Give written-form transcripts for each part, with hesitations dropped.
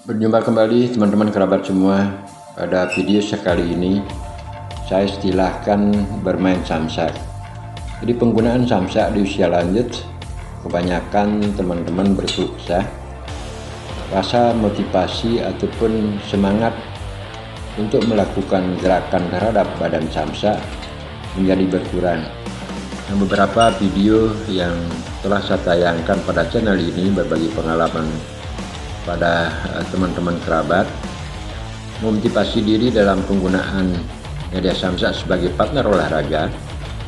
Berjumpa kembali teman-teman kerabat semua. Pada video sekali ini saya istilahkan bermain samsak. Jadi penggunaan samsak di usia lanjut kebanyakan teman-teman berkeluh kesah, rasa motivasi ataupun semangat untuk melakukan gerakan terhadap badan samsak menjadi berkurang. Nah, beberapa video yang telah saya tayangkan pada channel ini berbagi pengalaman pada teman-teman kerabat memotivasi diri dalam penggunaan media samsak sebagai partner olahraga.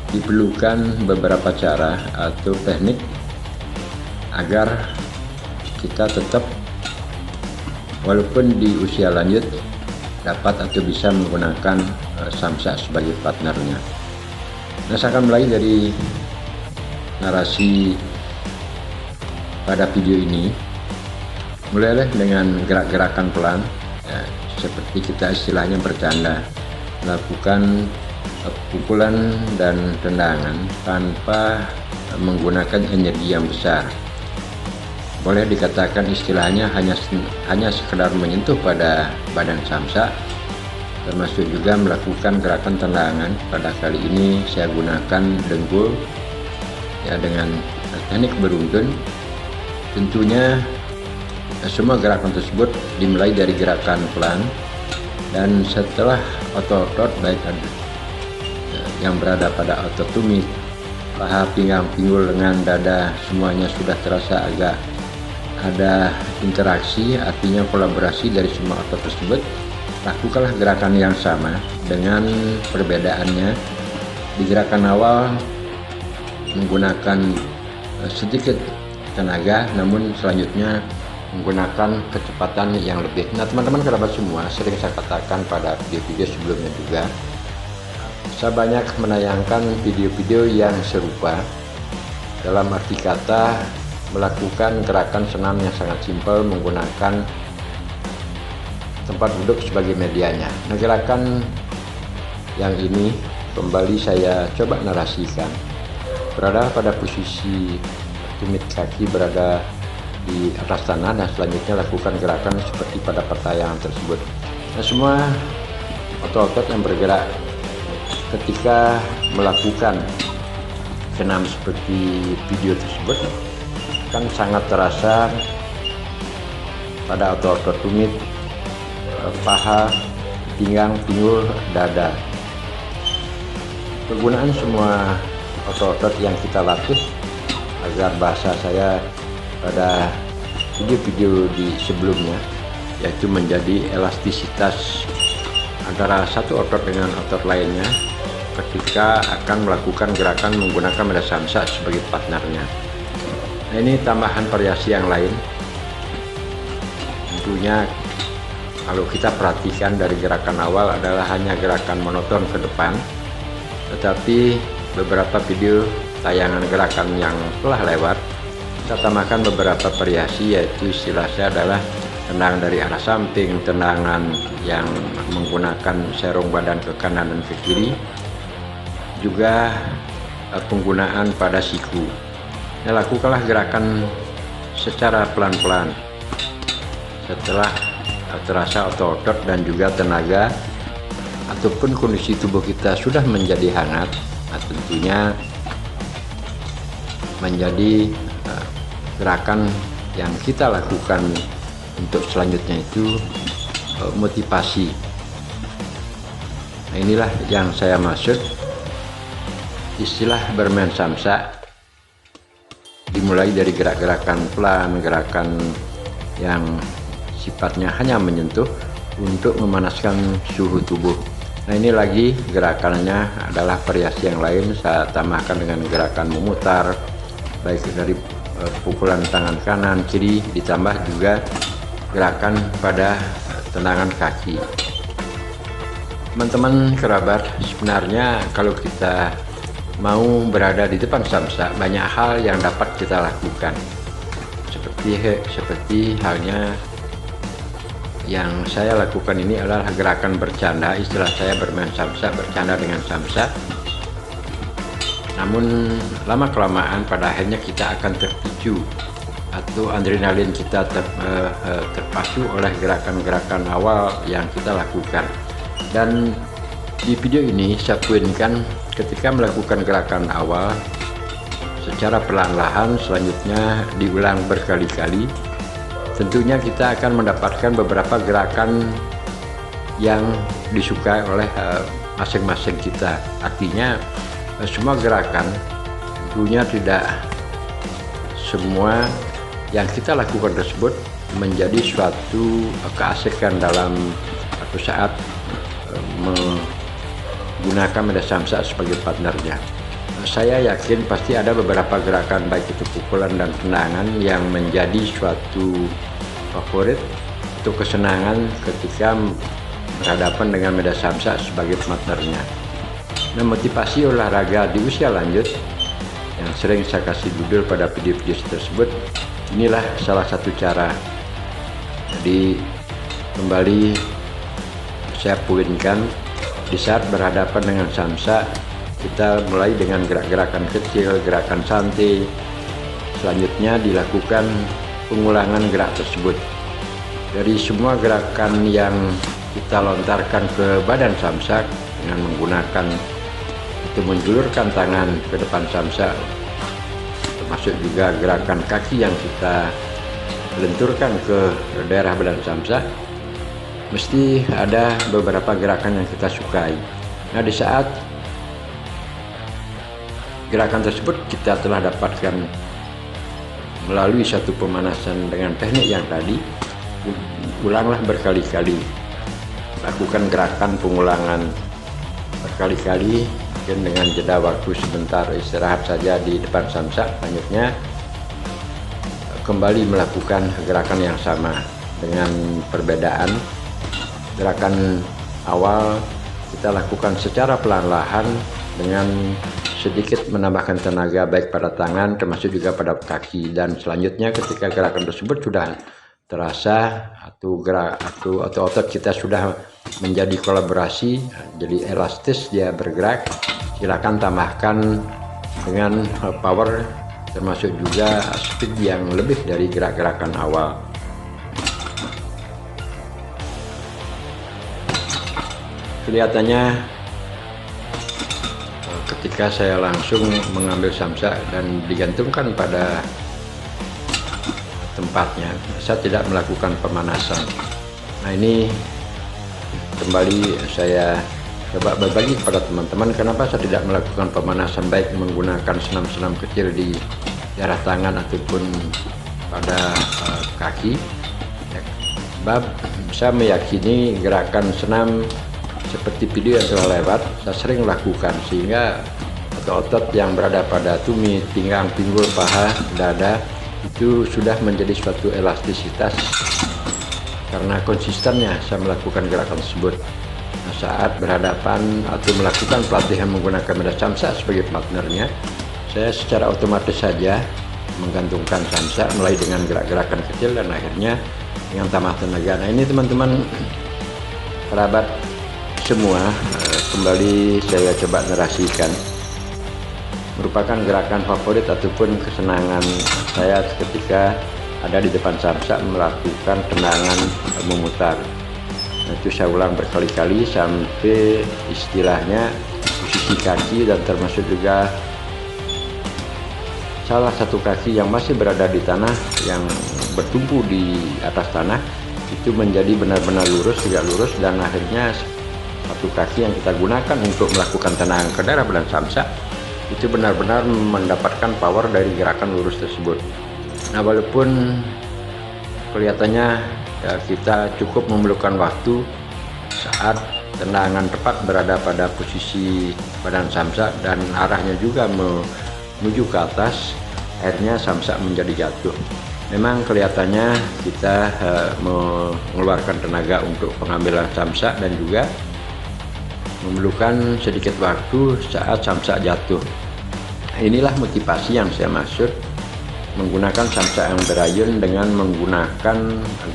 Diperlukan beberapa cara atau teknik agar kita tetap walaupun di usia lanjut dapat atau bisa menggunakan samsak sebagai partnernya. Nah, saya akan mulai dari narasi pada video ini. Mulailah dengan gerak-gerakan pelan, ya, seperti kita istilahnya bercanda, melakukan pukulan dan tendangan tanpa menggunakan energi yang besar. Boleh dikatakan istilahnya hanya sekedar menyentuh pada badan samsak, termasuk juga melakukan gerakan tendangan. Pada kali ini saya gunakan dengkul, ya, dengan teknik beruntun. Tentunya semua gerakan tersebut dimulai dari gerakan pelan, dan setelah otot-otot baik yang berada pada otot tumit, paha, pinggang, pinggul, lengan, dada semuanya sudah terasa agak ada interaksi, artinya kolaborasi dari semua otot tersebut. Lakukanlah gerakan yang sama dengan perbedaannya. Di gerakan awal menggunakan sedikit tenaga, namun selanjutnya menggunakan kecepatan yang lebih. Nah, teman-teman kerabat semua, sering saya katakan pada video-video sebelumnya juga, saya banyak menayangkan video-video yang serupa, dalam arti kata melakukan gerakan senam yang sangat simpel menggunakan tempat duduk sebagai medianya. Nah, gerakan yang ini kembali saya coba narasikan. Berada pada posisi tumit kaki berada di atas tanah, dan selanjutnya lakukan gerakan seperti pada pertayangan tersebut. Nah, semua otot-otot yang bergerak ketika melakukan senam seperti video tersebut kan sangat terasa pada otot-otot tumit, paha, pinggang, pinggul, dada. Penggunaan semua otot-otot yang kita latih agar bahasa saya pada video-video di sebelumnya, yaitu menjadi elastisitas antara satu otot dengan otot lainnya ketika akan melakukan gerakan menggunakan media samsak sebagai partnernya. Nah, ini tambahan variasi yang lain. Tentunya kalau kita perhatikan dari gerakan awal adalah hanya gerakan monoton ke depan, tetapi beberapa video tayangan gerakan yang telah lewat saya tambahkan beberapa variasi, yaitu istilah saya adalah tendangan dari arah samping, tendangan yang menggunakan serong badan ke kanan dan ke kiri, juga penggunaan pada siku. Nah, lakukanlah gerakan secara pelan-pelan. Setelah terasa otot-otot dan juga tenaga ataupun kondisi tubuh kita sudah menjadi hangat, nah, tentunya menjadi gerakan yang kita lakukan untuk selanjutnya itu motivasi. Nah, inilah yang saya maksud istilah bermain samsak. Dimulai dari gerak-gerakan pelan, gerakan yang sifatnya hanya menyentuh untuk memanaskan suhu tubuh. Nah, ini lagi gerakannya adalah variasi yang lain, saya tambahkan dengan gerakan memutar, baik dari pukulan tangan kanan kiri, ditambah juga gerakan pada tendangan kaki. Teman-teman kerabat, sebenarnya kalau kita mau berada di depan samsak, banyak hal yang dapat kita lakukan, seperti halnya yang saya lakukan ini adalah gerakan bercanda. Istilah saya bermain samsak, bercanda dengan samsak. Namun lama kelamaan pada akhirnya kita akan terpicu atau adrenalin kita terpacu oleh gerakan-gerakan awal yang kita lakukan. Dan di video ini saya poinkan ketika melakukan gerakan awal secara perlahan-lahan, selanjutnya diulang berkali-kali, tentunya kita akan mendapatkan beberapa gerakan yang disukai oleh masing-masing kita. Artinya semua gerakan tentunya tidak semua yang kita lakukan tersebut menjadi suatu keasikan dalam suatu saat menggunakan media samsak sebagai partnernya. Saya yakin pasti ada beberapa gerakan baik itu pukulan dan tendangan yang menjadi suatu favorit atau kesenangan ketika berhadapan dengan media samsak sebagai partnernya. Nah, motivasi olahraga di usia lanjut yang sering saya kasih judul pada video-video tersebut, inilah salah satu cara. Jadi kembali saya poinkan, di saat berhadapan dengan samsak, kita mulai dengan gerak-gerakan kecil, gerakan santai. Selanjutnya dilakukan pengulangan gerak tersebut. Dari semua gerakan yang kita lontarkan ke badan samsak dengan menggunakan itu menjulurkan tangan ke depan samsak, termasuk juga gerakan kaki yang kita lenturkan ke daerah badan samsak, mesti ada beberapa gerakan yang kita sukai. Nah, di saat gerakan tersebut kita telah dapatkan melalui satu pemanasan dengan teknik yang tadi, ulanglah berkali-kali, lakukan gerakan pengulangan berkali-kali, mungkin dengan jeda waktu sebentar istirahat saja di depan samsak. Selanjutnya kembali melakukan gerakan yang sama dengan perbedaan. Gerakan awal kita lakukan secara perlahan dengan sedikit menambahkan tenaga baik pada tangan termasuk juga pada kaki, dan selanjutnya ketika gerakan tersebut sudah terasa atau otot kita sudah menjadi kolaborasi, jadi elastis, dia bergerak, silakan tambahkan dengan power termasuk juga speed yang lebih dari gerak-gerakan awal. Kelihatannya ketika saya langsung mengambil samsak dan digantungkan pada tempatnya, saya tidak melakukan pemanasan. Nah, ini kembali saya coba berbagi kepada teman-teman kenapa saya tidak melakukan pemanasan baik menggunakan senam-senam kecil di daerah tangan ataupun pada kaki. Sebab saya meyakini gerakan senam seperti video yang telah lewat saya sering lakukan, sehingga otot-otot yang berada pada tumit, pinggang, pinggul, paha, dada itu sudah menjadi suatu elastisitas karena konsistennya saya melakukan gerakan tersebut. Nah, saat berhadapan atau melakukan pelatihan menggunakan media samsak sebagai partnernya, saya secara otomatis saja menggantungkan samsak mulai dengan gerak-gerakan kecil dan akhirnya dengan tambah tenaga. Nah, ini teman-teman kerabat semua, kembali saya coba narasikan, merupakan gerakan favorit ataupun kesenangan saya ketika ada di depan samsak melakukan tendangan memutar. Nah, itu saya ulang berkali-kali sampai istilahnya posisi kaki dan termasuk juga salah satu kaki yang masih berada di tanah yang bertumpu di atas tanah itu menjadi benar-benar lurus, tegak lurus, dan akhirnya satu kaki yang kita gunakan untuk melakukan tendangan ke daerah badan samsak itu benar-benar mendapatkan power dari gerakan lurus tersebut. Nah, walaupun kelihatannya ya, kita cukup memerlukan waktu saat tendangan tepat berada pada posisi badan samsak dan arahnya juga menuju ke atas, akhirnya samsak menjadi jatuh. Memang kelihatannya kita mengeluarkan tenaga untuk pengambilan samsak dan juga memerlukan sedikit waktu saat samsak jatuh. Inilah motivasi yang saya maksud menggunakan samsak yang berayun dengan menggunakan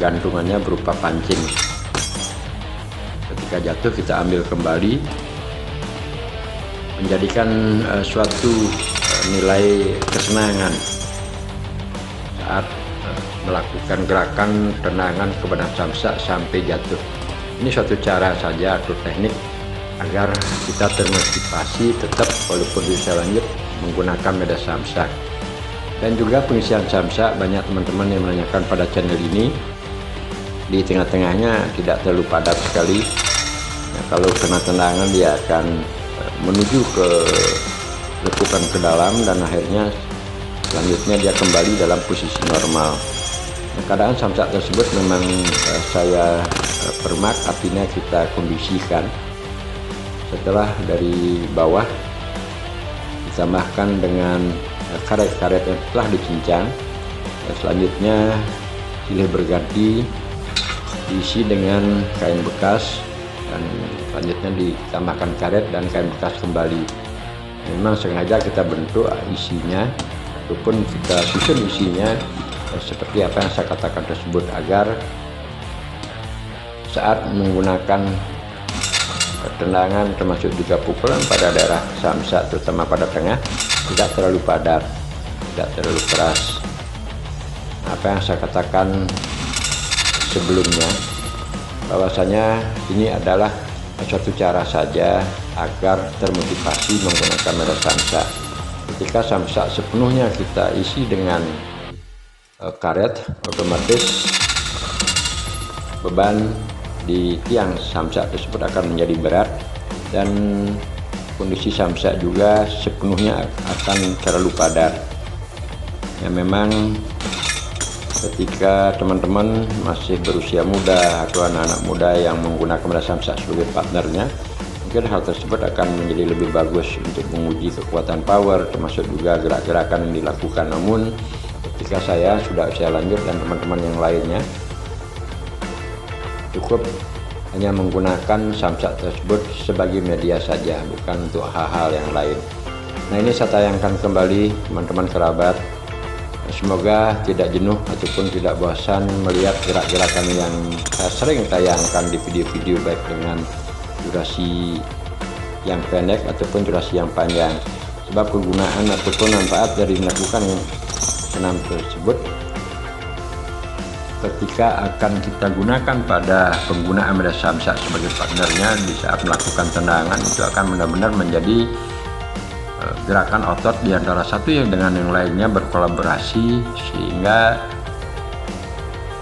gantungannya berupa pancing. Ketika jatuh kita ambil kembali, menjadikan suatu nilai kesenangan saat melakukan gerakan tendangan ke badan samsak sampai jatuh. Ini suatu cara saja atau teknik agar kita termotivasi tetap walaupun bisa lanjut menggunakan media samsak. Dan juga pengisian samsak, banyak teman-teman yang menanyakan pada channel ini, di tengah-tengahnya tidak terlalu padat sekali. Nah, kalau kena tendangan dia akan menuju ke lekukan ke dalam dan akhirnya selanjutnya dia kembali dalam posisi normal. Nah, keadaan samsak tersebut memang saya permak, artinya kita kondisikan. Setelah dari bawah ditambahkan dengan karet-karet yang telah dicincang, selanjutnya silih berganti diisi dengan kain bekas dan selanjutnya ditambahkan karet dan kain bekas kembali. Memang sengaja kita bentuk isinya ataupun kita susun isinya seperti apa yang saya katakan tersebut, agar saat menggunakan tendangan termasuk juga pukulan pada daerah samsak terutama pada tengah tidak terlalu padat, tidak terlalu keras. Apa yang saya katakan sebelumnya, bahwasanya ini adalah suatu cara saja agar termotivasi menggunakan media samsak. Ketika samsak sepenuhnya kita isi dengan karet, otomatis beban di tiang samsak tersebut akan menjadi berat dan kondisi samsak juga sepenuhnya akan terlalu padat. Ya, memang ketika teman-teman masih berusia muda atau anak-anak muda yang menggunakan media samsak sebagai partnernya, mungkin hal tersebut akan menjadi lebih bagus untuk menguji kekuatan power termasuk juga gerak-gerakan yang dilakukan. Namun ketika saya sudah usia lanjut dan teman-teman yang lainnya, cukup hanya menggunakan samsak tersebut sebagai media saja, bukan untuk hal-hal yang lain. Nah, ini saya tayangkan kembali teman-teman kerabat. Semoga tidak jenuh ataupun tidak bosan melihat gerak-gerakan yang saya sering tayangkan di video-video, baik dengan durasi yang pendek ataupun durasi yang panjang. Sebab kegunaan ataupun manfaat dari melakukan senam tersebut ketika akan kita gunakan pada penggunaan media samsak sebagai partnernya di saat melakukan tendangan, itu akan benar-benar menjadi gerakan otot di antara satu yang dengan yang lainnya berkolaborasi, sehingga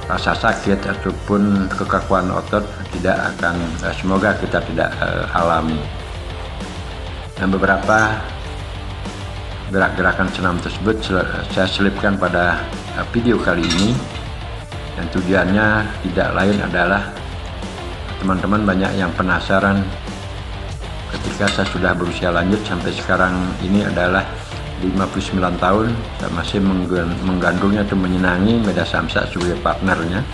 rasa sakit ataupun kekakuan otot tidak akan, semoga kita tidak alami. Dan beberapa gerak-gerakan senam tersebut saya selipkan pada video kali ini, dan tujuannya tidak lain adalah teman-teman banyak yang penasaran ketika saya sudah berusia lanjut sampai sekarang ini adalah 59 tahun, saya masih menggandrungnya atau menyenangi media samsak sebagai partnernya,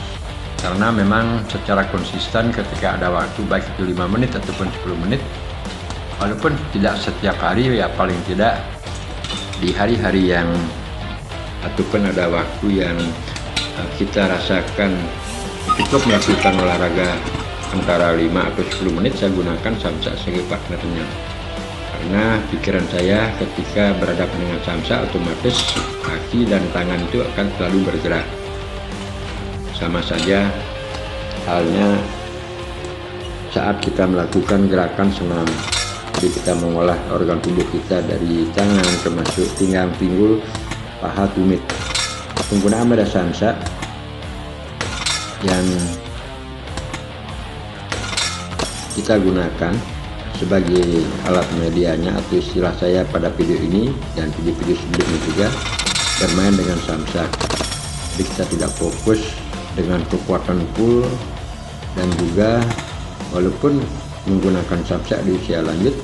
karena memang secara konsisten ketika ada waktu, baik itu 5 menit ataupun 10 menit, walaupun tidak setiap hari, ya paling tidak di hari-hari yang ataupun ada waktu yang kita rasakan cukup melakukan olahraga antara 5 atau 10 menit, saya gunakan samsak sebagai partnernya. Karena pikiran saya ketika berhadapan dengan samsak, otomatis kaki dan tangan itu akan selalu bergerak. Sama saja halnya saat kita melakukan gerakan senam. Jadi kita mengolah organ tubuh kita dari tangan termasuk pinggang, pinggul, paha, tumit. Penggunaan media samsak yang kita gunakan sebagai alat medianya, atau istilah saya pada video ini dan video-video sebelumnya juga, bermain dengan samsak. Jadi kita tidak fokus dengan kekuatan full, dan juga walaupun menggunakan samsak di usia lanjut,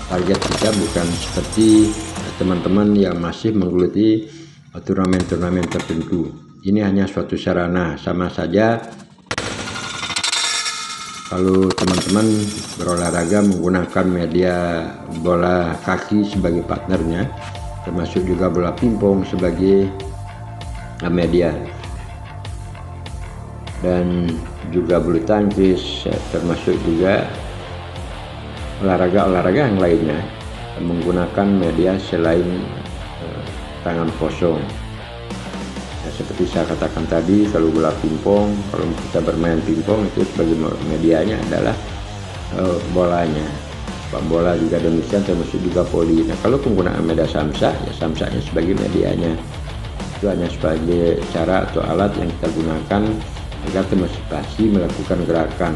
target kita bukan seperti teman-teman yang masih menggeluti turnamen-turnamen tertentu. Ini hanya suatu sarana. Sama saja kalau teman-teman berolahraga menggunakan media bola kaki sebagai partnernya, termasuk juga bola pingpong sebagai media, dan juga bulu tangkis, termasuk juga olahraga-olahraga yang lainnya menggunakan media selain tangan kosong. seperti saya katakan tadi, kalau bola pingpong, kalau kita bermain pingpong itu sebagai medianya adalah bolanya. Sepak bola juga demikian, termasuk juga voli. Nah, kalau penggunaan media samsak, ya samsaknya sebagai medianya. Itu hanya sebagai cara atau alat yang kita gunakan agar termotivasi melakukan gerakan.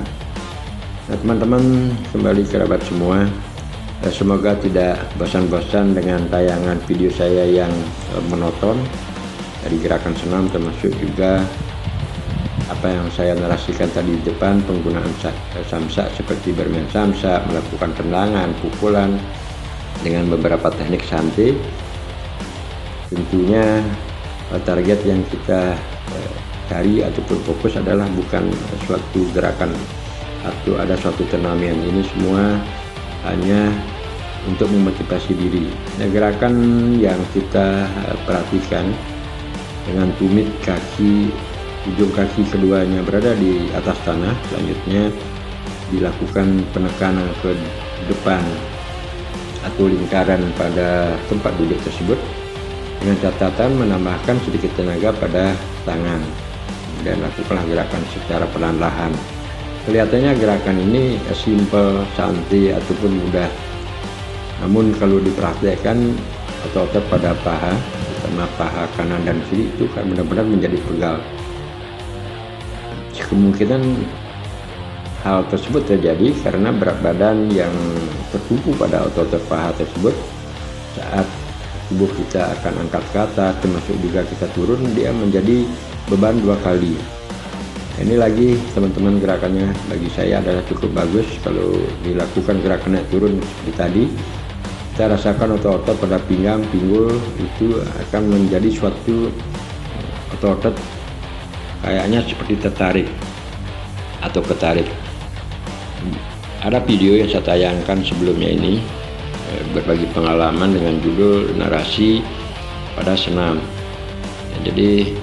Nah, teman-teman, kembali kerabat semua, semoga tidak bosan-bosan dengan tayangan video saya yang monoton dari gerakan senam, termasuk juga apa yang saya narasikan tadi di depan, penggunaan samsak seperti bermain samsak, melakukan tendangan, pukulan dengan beberapa teknik santai. Tentunya target yang kita cari ataupun fokus adalah bukan suatu gerakan atau ada suatu turnamen. Ini semua hanya untuk memotivasi diri. Nah, gerakan yang kita perhatikan dengan tumit kaki, ujung kaki keduanya berada di atas tanah, selanjutnya dilakukan penekanan ke depan atau lingkaran pada tempat duduk tersebut, dengan catatan menambahkan sedikit tenaga pada tangan dan lakukanlah gerakan secara perlahan-lahan. Kelihatannya gerakan ini simple, santai ataupun mudah, namun kalau dipraktekkan otot-otot pada paha, terutama paha kanan dan kiri, itu kan benar-benar menjadi pegal. Kemungkinan hal tersebut terjadi karena berat badan yang tertumpu pada otot-otot paha tersebut. Saat tubuh kita akan angkat ke atas, termasuk juga kita turun, dia menjadi beban dua kali. Ini lagi teman-teman, gerakannya bagi saya adalah cukup bagus kalau dilakukan gerakan naik turun seperti tadi. Kita rasakan otot-otot pada pinggang, pinggul itu akan menjadi suatu otot-otot kayaknya seperti tertarik atau ketarik. Ada video yang saya tayangkan sebelumnya ini berbagi pengalaman dengan judul narasi pada senam. Jadi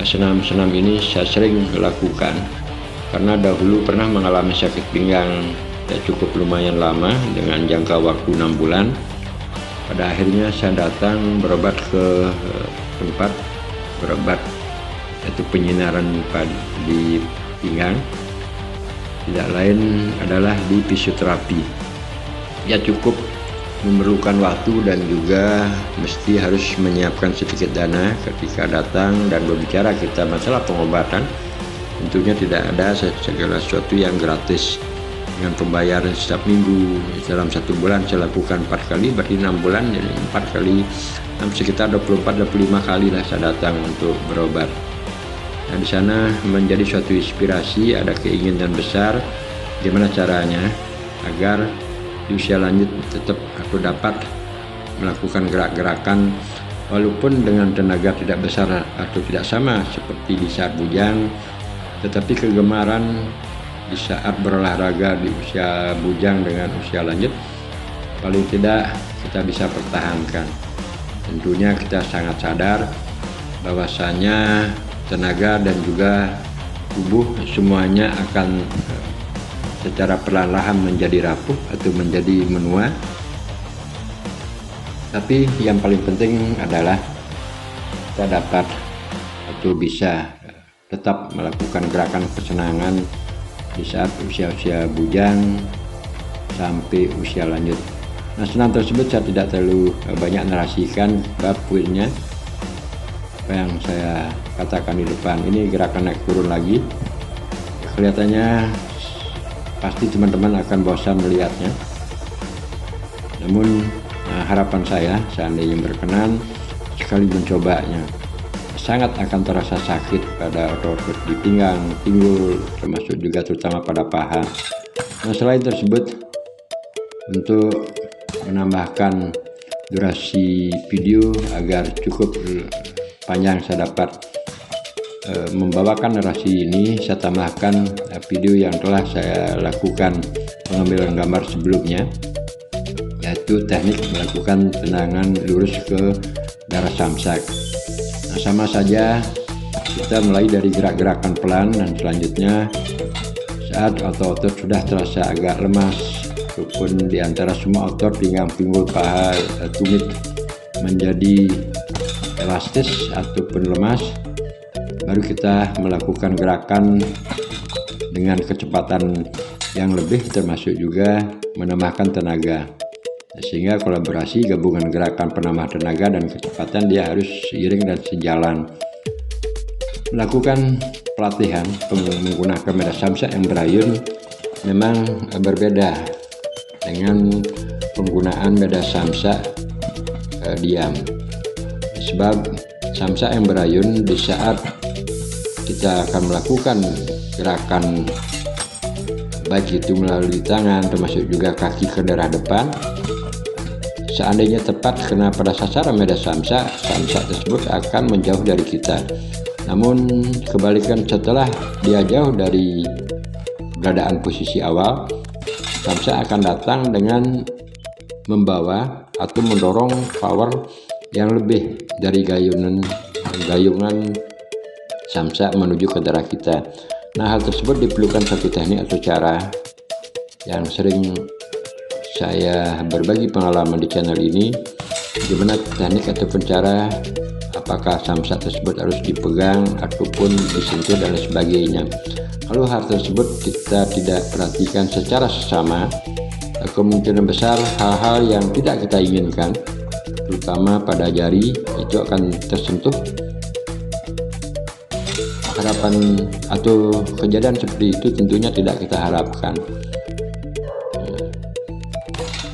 senam-senam ini saya sering lakukan karena dahulu pernah mengalami sakit pinggang ya cukup lumayan lama dengan jangka waktu 6 bulan. Pada akhirnya saya datang berobat ke tempat berobat, yaitu penyinaran di pinggang, tidak lain adalah di fisioterapi. Ya cukup memerlukan waktu dan juga mesti harus menyiapkan sedikit dana ketika datang dan berbicara kita masalah pengobatan. Tentunya tidak ada segala sesuatu yang gratis. Dengan pembayaran setiap minggu dalam 1 bulan saya lakukan 4 kali, berarti 6 bulan, jadi 4 kali sekitar 24-25 kali lah saya datang untuk berobat. Nah, di sana menjadi suatu inspirasi, ada keinginan besar gimana caranya agar di usia lanjut tetap aku dapat melakukan gerak-gerakan walaupun dengan tenaga tidak besar atau tidak sama seperti di saat bujang, tetapi kegemaran di saat berolahraga di usia bujang dengan usia lanjut paling tidak kita bisa pertahankan. Tentunya kita sangat sadar bahwasanya tenaga dan juga tubuh semuanya akan secara perlahan-lahan menjadi rapuh atau menjadi menua. Tapi yang paling penting adalah kita dapat atau bisa tetap melakukan gerakan kesenangan di saat usia-usia bujang sampai usia lanjut. Nah, senam tersebut saya tidak terlalu banyak narasikan bab poinnya. Apa yang saya katakan di depan ini gerakan naik turun lagi, kelihatannya pasti teman-teman akan bosan melihatnya. Namun harapan saya seandainya berkenan sekali mencobanya, sangat akan terasa sakit pada otot-otot di pinggang, pinggul, termasuk juga terutama pada paha. Nah, selain tersebut, untuk menambahkan durasi video agar cukup panjang saya dapat membawakan narasi ini, saya tambahkan video yang telah saya lakukan pengambilan gambar sebelumnya, yaitu teknik melakukan tendangan lurus ke daerah samsak. Nah, sama saja kita mulai dari gerak-gerakan pelan dan selanjutnya saat otot-otot sudah terasa agak lemas ataupun di antara semua otot pinggang, pinggul, paha, tumit menjadi elastis ataupun lemas, baru kita melakukan gerakan dengan kecepatan yang lebih, termasuk juga menambahkan tenaga. Sehingga kolaborasi gabungan gerakan penambah tenaga dan kecepatan dia harus seiring dan sejalan. Melakukan pelatihan menggunakan medan samsak yang berayun memang berbeda dengan penggunaan medan samsak diam. Sebab samsak yang berayun di saat kita akan melakukan gerakan baik itu melalui tangan termasuk juga kaki ke daerah depan, seandainya tepat kena pada sasaran medan samsak, samsak tersebut akan menjauh dari kita. Namun kebalikan, setelah dia jauh dari keberadaan posisi awal, samsak akan datang dengan membawa atau mendorong power yang lebih dari gayungan samsak menuju ke daerah kita. Nah, hal tersebut diperlukan satu teknik atau cara yang sering saya berbagi pengalaman di channel ini, bagaimana teknik ataupun cara, apakah samsak tersebut harus dipegang ataupun disentuh dan lain sebagainya. Kalau hal tersebut kita tidak perhatikan secara sesama, kemungkinan besar hal-hal yang tidak kita inginkan, terutama pada jari, itu akan tersentuh. Harapan atau kejadian seperti itu tentunya tidak kita harapkan.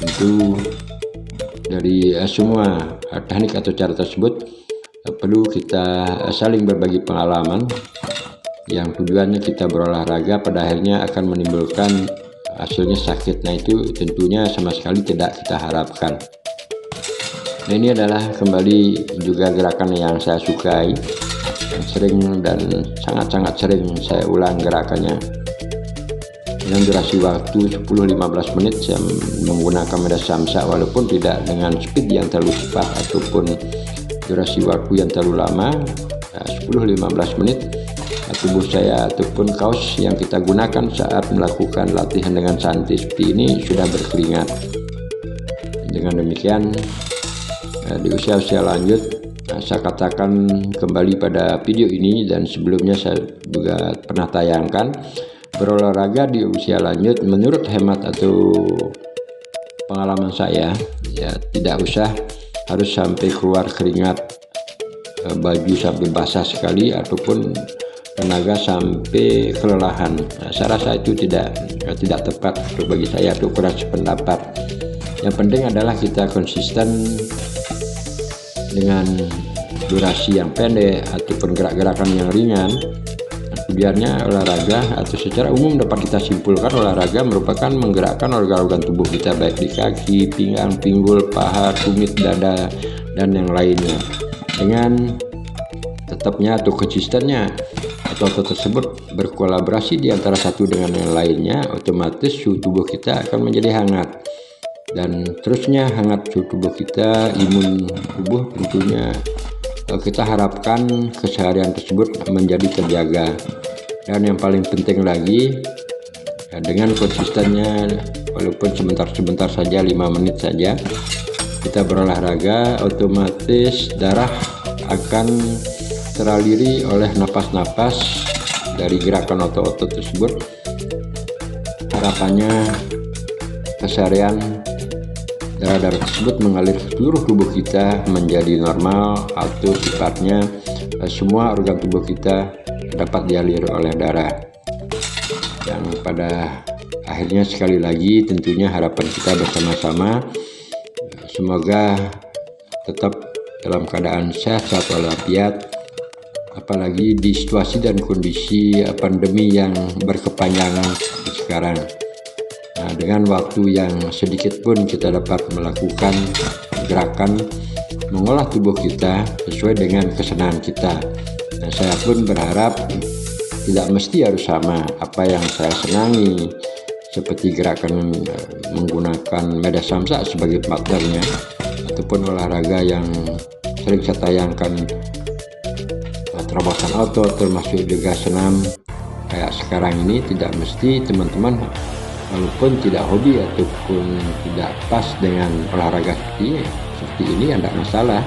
Tentu dari semua teknik atau cara tersebut perlu kita saling berbagi pengalaman yang tujuannya kita berolahraga pada akhirnya akan menimbulkan hasilnya sakit. Nah, itu tentunya sama sekali tidak kita harapkan. Nah, ini adalah kembali juga gerakan yang saya sukai, yang sering dan sangat-sangat sering saya ulang gerakannya. Dengan durasi waktu 10-15 menit saya menggunakan medan samsak, walaupun tidak dengan speed yang terlalu cepat ataupun durasi waktu yang terlalu lama. 10-15 menit tubuh saya ataupun kaos yang kita gunakan saat melakukan latihan dengan santai seperti ini sudah berkeringat. Dengan demikian di usia-usia lanjut, saya katakan kembali pada video ini dan sebelumnya saya juga pernah tayangkan, berolahraga di usia lanjut menurut hemat atau pengalaman saya ya tidak usah harus sampai keluar keringat, baju sampai basah sekali ataupun tenaga sampai kelelahan. Nah, saya rasa itu tidak tepat untuk bagi saya, atau kurang sependapat. Yang penting adalah kita konsisten dengan durasi yang pendek ataupun gerak-gerakan yang ringan. Tujuannya olahraga atau secara umum dapat kita simpulkan olahraga merupakan menggerakkan organ-organ tubuh kita baik di kaki, pinggang, pinggul, paha, tumit, dada, dan yang lainnya. Dengan tetapnya atau konsistennya otot tersebut berkolaborasi di antara satu dengan yang lainnya, otomatis suhu tubuh kita akan menjadi hangat. Dan terusnya hangat suhu tubuh kita, imun tubuh tentunya kita harapkan keseharian tersebut menjadi terjaga. Dan yang paling penting lagi, dengan konsistennya walaupun sebentar-sebentar saja, 5 menit saja kita berolahraga, otomatis darah akan teraliri oleh napas-napas dari gerakan otot-otot tersebut. Harapannya keseharian darah-darah tersebut mengalir ke seluruh tubuh kita menjadi normal, atau sifatnya semua organ tubuh kita dapat dialiri oleh darah. Yang pada akhirnya sekali lagi tentunya harapan kita bersama-sama semoga tetap dalam keadaan sehat walafiat, apalagi di situasi dan kondisi pandemi yang berkepanjangan sekarang. Nah, dengan waktu yang sedikit pun kita dapat melakukan gerakan mengolah tubuh kita sesuai dengan kesenangan kita. Nah, saya pun berharap tidak mesti harus sama apa yang saya senangi, seperti gerakan menggunakan medan samsak sebagai partnernya, ataupun olahraga yang sering saya tayangkan, terobosan otot, termasuk juga senam kayak sekarang ini. Tidak mesti teman-teman walaupun tidak hobi ataupun tidak pas dengan olahraga seperti ini, tidak masalah.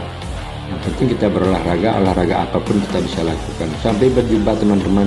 Yang penting kita berolahraga, olahraga apapun kita bisa lakukan. Sampai berjumpa teman-teman